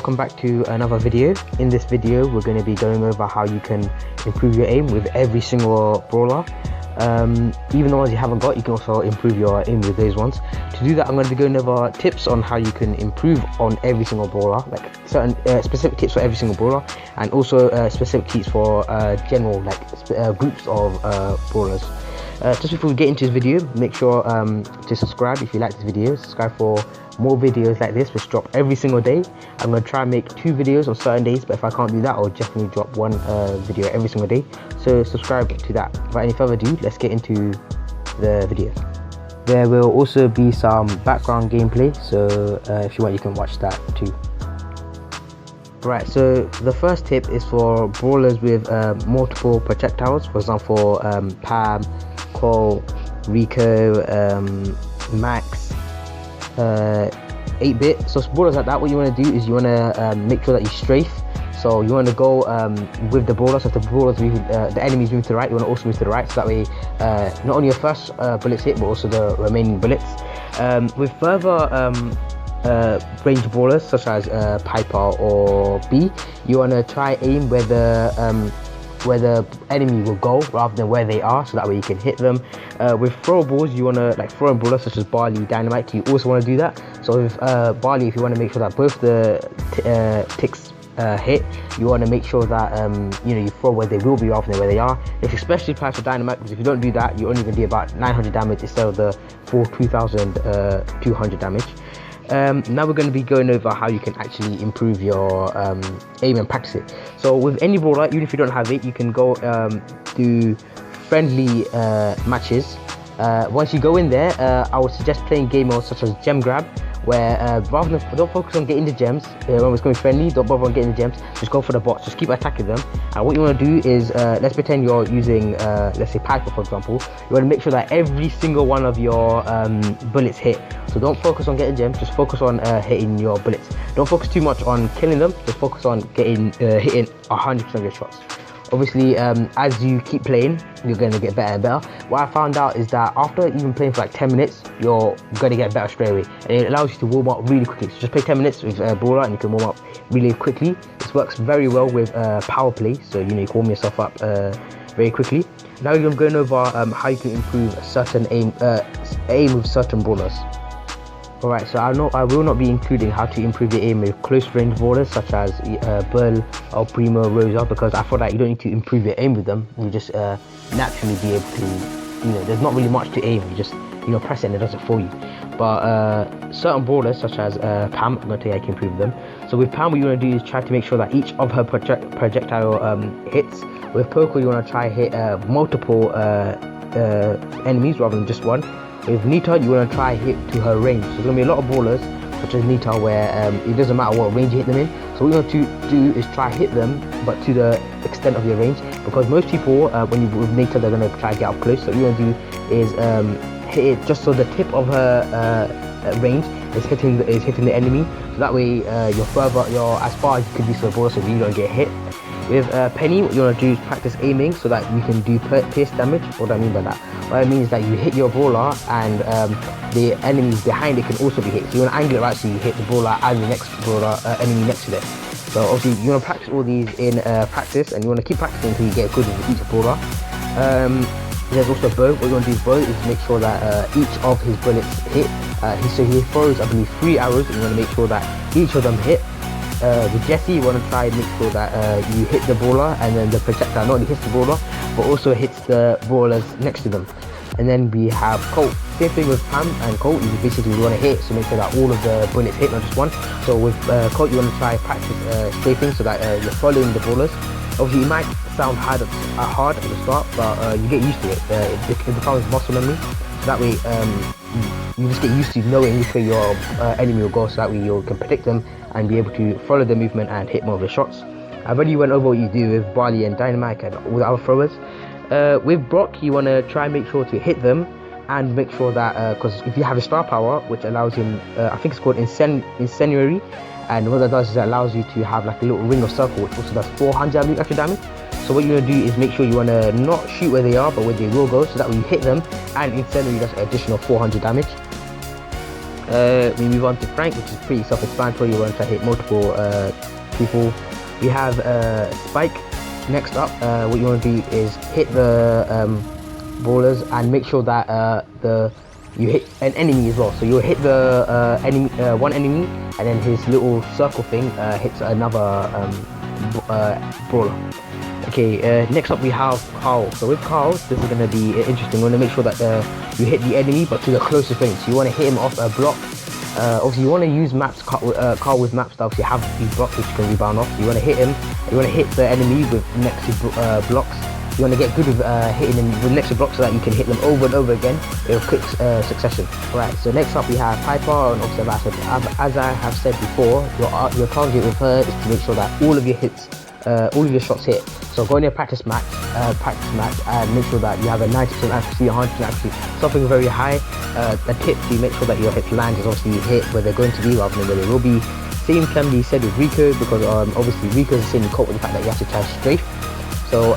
welcome back to another video. In this video we're going to be going over how you can improve your aim with every single brawler. Even the ones you haven't got, you can also improve your aim with those ones. To do that, I'm going to be going over tips on how you can improve on every single brawler, like certain specific tips for every single brawler, and also specific tips for general groups of brawlers. Just before we get into this video, make sure to subscribe if you like this video. Subscribe for more videos like this which drop every single day. I'm going to try and make 2 videos on certain days, but if I can't do that, I'll definitely drop one video every single day, so subscribe to that. Without any further ado, let's get into the video. There will also be some background gameplay, so if you want you can watch that too. Right, so the first tip is for brawlers with multiple projectiles, for example Pam, Cole, Rico, Max, 8-bit. So brawlers like that, what you want to do is you want to make sure that you strafe. So you want to go with the brawler. So if the brawlers move, the enemies move to the right, you want to also move to the right, so that way not only your first bullets hit, but also the remaining bullets. With further ranged brawlers such as Piper or B, you want to try aim where the enemy will go rather than where they are, so that way you can hit them. With throwables, you want to throw in brawlers such as Barley, Dynamite, you also want to do that. So with Barley, if you want to make sure that both the ticks hit, you want to make sure that you throw where they will be rather than where they are. This especially applies for Dynamite, because if you don't do that, you're only going to do about 900 damage instead of the full 2200 damage. Now we're going to be going over how you can actually improve your aim and practice it. So with any brawler, even if you don't have it, you can go do friendly matches. Once you go in there, I would suggest playing game modes such as Gem Grab, where rather than don't focus on getting the gems when it's going friendly, don't bother on getting the gems, just go for the bots, just keep attacking them. And what you want to do is let's pretend you're using let's say Piper, for example. You want to make sure that every single one of your bullets hit. So don't focus on getting gems, just focus on hitting your bullets. Don't focus too much on killing them, just focus on getting hitting 100% of your shots. Obviously, as you keep playing, you're going to get better and better. What I found out is that after even playing for like 10 minutes, you're going to get better straight away. And it allows you to warm up really quickly. So just play 10 minutes with Brawler and you can warm up really quickly. This works very well with power play, so you can warm yourself up very quickly. Now you're going over how you can improve a certain aim with certain brawlers. Alright, so I will not be including how to improve your aim with close range brawlers such as Bull, El Primo, Rosa, because I thought that you don't need to improve your aim with them. You just naturally be able to, there's not really much to aim. You just press it and it does it for you. But certain brawlers such as Pam, I'm going to tell you how you can improve them. So with Pam, what you want to do is try to make sure that each of her projectile hits. With Poco, you want to try hit multiple enemies rather than just one. With Nita, you want to try hit to her range. So there's going to be a lot of brawlers such as Nita where it doesn't matter what range you hit them in. So what you want to do is try hit them, but to the extent of your range, because most people when you with Nita, they're going to try to get up close. So what you want to do is hit it just so the tip of her range is hitting the enemy. So that way you're as far as you can be to the brawler, so you don't get hit. With Penny, what you want to do is practice aiming so that you can do pierce damage. What do I mean by that? What I mean is that you hit your brawler and the enemies behind it can also be hit. So you want to angle it right so you hit the brawler and the next brawler enemy next to it. So obviously you want to practice all these in practice, and you want to keep practicing until you get good with each brawler. There's also Bo. What you want to do with Bo is make sure that each of his bullets hit. So he throws, I believe, 3 arrows, and you want to make sure that each of them hit. With Jesse, you want to try and make sure that you hit the brawler, and then the projectile not only hits the brawler but also hits the brawlers next to them. And then we have Colt. Same thing with Pam and Colt. You basically want to hit, so make sure that all of the bullets hit, not just one. So with Colt, you want to try practice strafing so that you're following the brawlers. Obviously, it might sound hard at the start, but you get used to it. It becomes muscle memory. So that way, you just get used to knowing which way your enemy will go, so that way you can predict them and be able to follow the movement and hit more of the shots. I've already went over what you do with Barley and Dynamite and all the other throwers. With Brock, you want to try and make sure to hit them and make sure that, because if you have a star power, which allows him, I think it's called Incendiary, and what that does is it allows you to have like a little ring of circle, which also does 400 extra damage. So what you're going to do is make sure you want to not shoot where they are, but where they will go, so that when you hit them, and Incendiary does an additional 400 damage. We move on to Frank, which is pretty self-explanatory. You want to try to hit multiple people. We have Spike. Next up, what you want to do is hit the brawlers and make sure that you hit an enemy as well. So you'll hit the enemy, one enemy, and then his little circle thing hits another brawler. Okay, next up we have Carl. So with Carl, this is going to be interesting. You want to make sure that you hit the enemy, but to the closest thing. So you want to hit him off a block. Obviously, you want to use maps, Carl with maps that obviously have these blocks which you can rebound off. So you want to hit him. You want to hit the enemy with next to blocks. You want to get good with hitting them with next to blocks so that you can hit them over and over again in a quick succession. Right, so next up we have Piper, and obviously as I have said before, your target with her is to make sure that all of your hits, all of your shots hit. So go in your practice match and make sure that you have a 90% accuracy, 100% accuracy, something very high. The tip to make sure that your hits land is obviously hit where they're going to be rather than where they will be. Same can be said with Rico, because obviously Rico is the same coat with the fact that you have to try strafe. So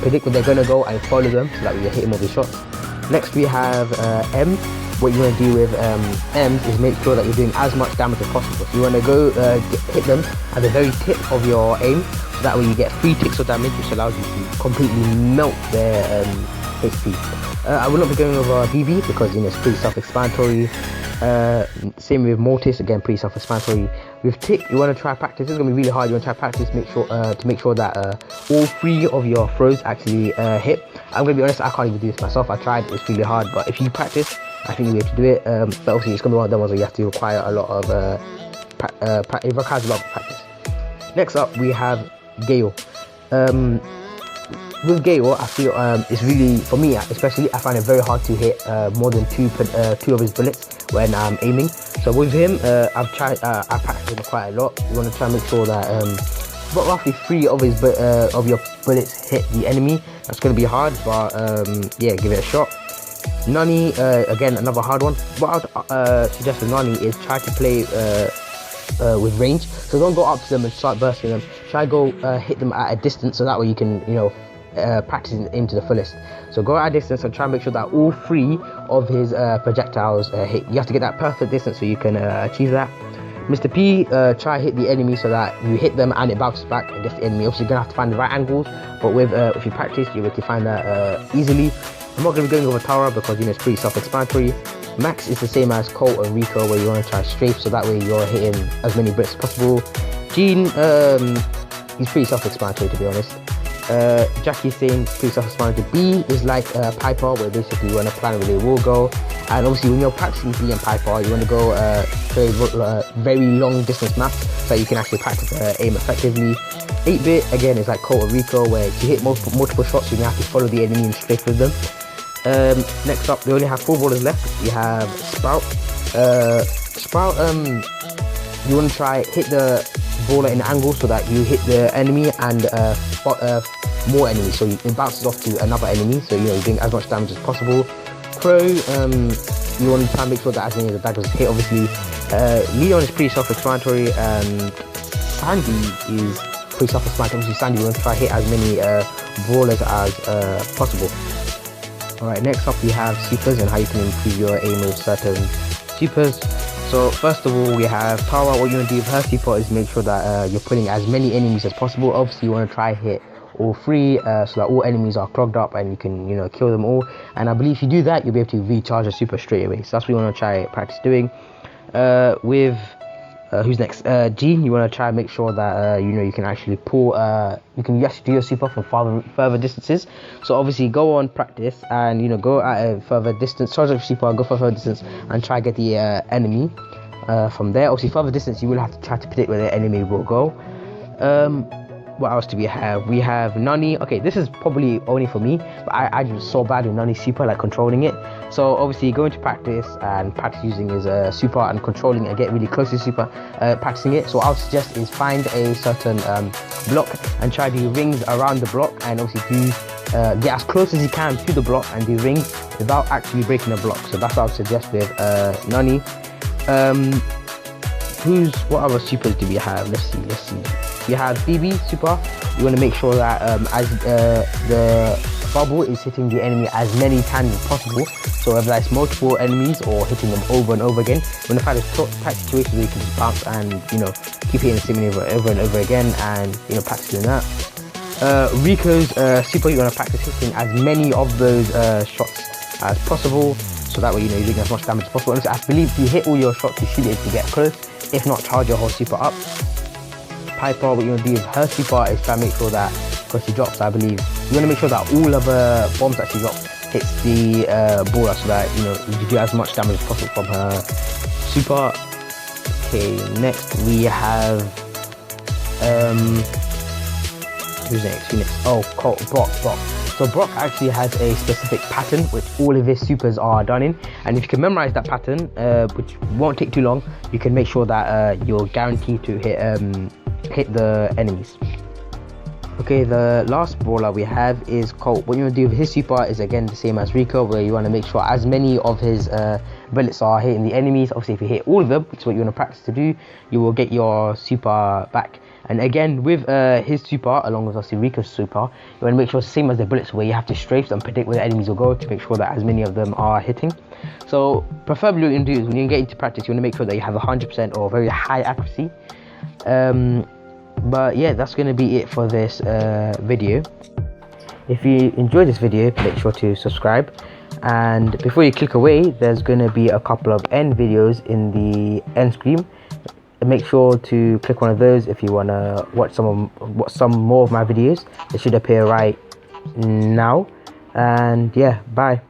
predict where they're gonna go and follow them so that you hit them with your shots. Next we have M. What you want to do with M's is make sure that you're doing as much damage as possible. So you want to go hit them at the very tip of your aim, so that way you get 3 ticks of damage, which allows you to completely melt their HP. I will not be going over BB because it's pretty self-explanatory. Same with Mortis, again pretty self-explanatory. With Tick, you want to try practice. This is going to be really hard. You want to try practice, to make sure that all 3 of your throws actually hit. I'm going to be honest, I can't even do this myself. I tried, it's really hard, but if you practice, I think you'll be able to do it. But obviously it's going to be one of them ones where you have to require a lot of it requires a lot of practice. Next up we have Gale. With Gale, I feel it's really, for me especially, I find it very hard to hit more than two of his bullets when I'm aiming. So with him, I practiced him quite a lot. You want to try and make sure that roughly 3 of your bullets hit the enemy. That's going to be hard, but yeah, give it a shot. Nani, again another hard one. What I'd suggest with Nani is try to play with range. So don't go up to them and start bursting them. Try go hit them at a distance, so that way you can practice him to the fullest. So go at a distance and try and make sure that all 3 of his projectiles hit. You have to get that perfect distance so you can achieve that. Mr. P, try hit the enemy so that you hit them and it bounces back and gets the enemy. Obviously you're gonna have to find the right angles, but with if you practice, you're able to find that easily. I'm not going to be going over Tara because it's pretty self-explanatory. Max is the same as Colt and Rico, where you want to try strafe, so that way you're hitting as many bricks as possible. Jean, he's pretty self-explanatory to be honest. Jackie's same, pretty self-explanatory. B is like Piper, where basically you want to plan where they will go. And obviously when you're practicing B and Piper, you want to go play very long distance maps so that you can actually practice aim effectively. 8-bit again is like Colt or Rico, where to hit multiple shots you have to follow the enemy and strafe with them. Next up, we only have 4 brawlers left. We have Sprout. Sprout, you want to try hit the brawler in an angle so that you hit the enemy and more enemies, so it bounces off to another enemy, so you're doing as much damage as possible. Crow, you want to try and make sure that as many of the daggers hit, obviously. Leon is pretty self-explanatory, and Sandy is pretty self-explanatory. Obviously Sandy, you want to try hit as many brawlers as possible. Alright, next up we have supers and how you can improve your aim with certain supers. So first of all we have Tara. What you want to do with her super is make sure that you're putting as many enemies as possible. Obviously you want to try hit all 3 so that all enemies are clogged up and you can kill them all. And I believe if you do that, you'll be able to recharge a super straight away. So that's what you want to try practice doing. With who's next? G, you want to try and make sure that you can actually pull. You can actually do your super from further distances. So obviously go on practice and go at a further distance. Charge up your super, go for a further distance, and try get the enemy from there. Obviously further distance, you will have to try to predict where the enemy will go. What else do we have? We have Nani. Okay, this is probably only for me, but I just so bad with Nani's super, like controlling it. So obviously go into practice and practice using his super and controlling it, get really close to super, practicing it. So what I would suggest is find a certain block and try to do rings around the block, and obviously get as close as you can to the block and do rings without actually breaking the block. So that's what I would suggest with Nani. What other supers do we have? Let's see. You have BB super. You want to make sure that as the bubble is hitting the enemy as many times as possible. So whether that's multiple enemies or hitting them over and over again, when I find a type situation where you can just bounce and keep hitting the same enemy over and over again, and practice doing that. Rico's super, you want to practice hitting as many of those shots as possible, so that way you're doing as much damage as possible. And I believe if you hit all your shots, you should be able to get close. If not, charge your whole super up. Piper, what you want to do is her super is try to make sure that, because she drops, I believe, you want to make sure that all of the bombs that she drops hits the baller, so that you do as much damage as possible from her super. Okay, next we have who's next? Oh, Brock. So Brock actually has a specific pattern which all of his supers are done in, and if you can memorize that pattern, which won't take too long, you can make sure that you're guaranteed to hit the enemies. Okay, the last brawler we have is Colt. What you want to do with his super is again the same as Rico, where you want to make sure as many of his bullets are hitting the enemies. Obviously, if you hit all of them, which is what you want to practice to do, you will get your super back. And again, with his super, along with obviously Rico's super, you want to make sure it's the same as the bullets, where you have to strafe and predict where the enemies will go to make sure that as many of them are hitting. So preferably what you want to do is when you get into practice, you want to make sure that you have 100% or very high accuracy. But yeah, that's going to be it for this video. If you enjoyed this video, make sure to subscribe. And before you click away, there's going to be a couple of end videos in the end screen. Make sure to click one of those if you want to watch some more of my videos. It should appear right now. And yeah, bye.